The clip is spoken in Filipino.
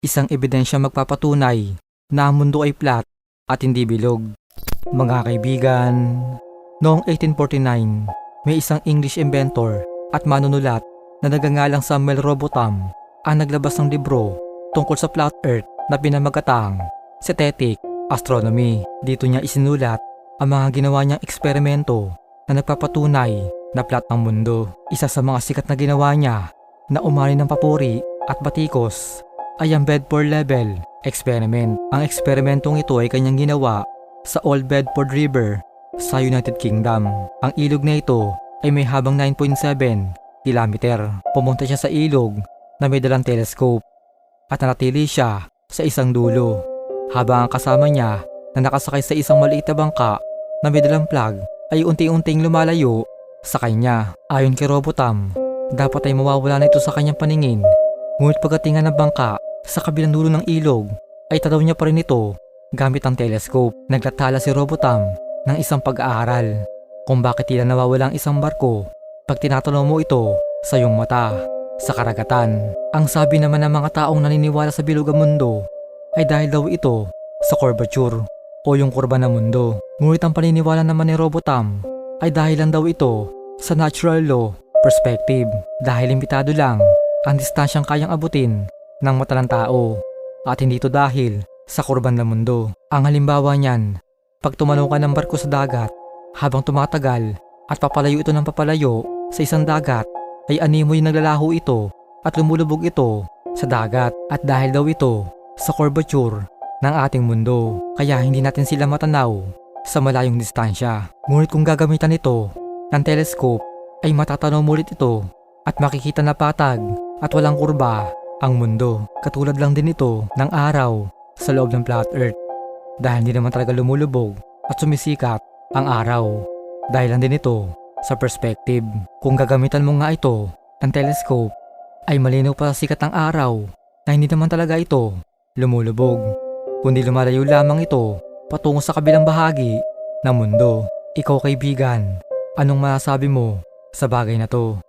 isang ebidensya magpapatunay na ang mundo ay flat at hindi bilog. Mga kaibigan, noong 1849, may isang English inventor at manunulat na nagangalang Samuel Robotham ang naglabas ng libro tungkol sa flat earth na pinamagatang Synthetic Astronomy. Dito niya isinulat ang mga ginawa niyang eksperimento na nagpapatunay na flat ang mundo. Isa sa mga sikat na ginawa niya na umani ng papuri at batikos ay ang Bedford Level Experiment. Ang eksperimentong ito ay kanyang ginawa sa Old Bedford River sa United Kingdom. Ang ilog na ito ay may habang 9.7 kilometer. Pumunta siya sa ilog na may dalang telescope at nanatili siya sa isang dulo habang ang kasama niya na nakasakay sa isang maliit na bangka na may dalang flag ay unti-unting lumalayo sa kanya. Ayon kay Robotham, dapat ay mawawala na ito sa kanyang paningin. Ngunit pagdatingan ng bangka sa kabilang dulo ng ilog ay tanaw niya pa rin ito gamit ang telescope. Naglathala si Robotham ng isang pag-aaral kung bakit tila nawawala ang isang barko pag tinatanaw mo ito sa iyong mata sa karagatan. Ang sabi naman ng mga taong naniniwala sa bilog ang mundo ay dahil daw ito sa curvature o yung kurba ng mundo. Ngunit ang paniniwala naman ni Robotham ay dahil lang daw ito sa natural law perspective, dahil limitado lang ang distansyang kayang abutin ng mata ng tao at hindi ito dahil sa kurban ng mundo. Ang halimbawa niyan, pag tumanaw ka ng barko sa dagat habang tumatagal at papalayo ito ng papalayo sa isang dagat ay animoy naglalaho ito at lumulubog ito sa dagat, at dahil daw ito sa curvature ng ating mundo kaya hindi natin sila matanaw sa malayong distansya. Ngunit kung gagamitan ito ng telescope ay matatanaw mo ulit ito at makikita na patag at walang kurba ang mundo. Katulad lang din ito ng araw sa loob ng flat earth, dahil hindi naman talaga lumulubog at sumisikat ang araw. Dahil lang din ito sa perspective. Kung gagamitan mo nga ito ng telescope ay malinaw pa sa sikat ng araw na hindi naman talaga ito lumulubog, kundi lumalayo lamang ito patungo sa kabilang bahagi ng mundo. Ikaw kaibigan, anong masasabi mo sa bagay na to?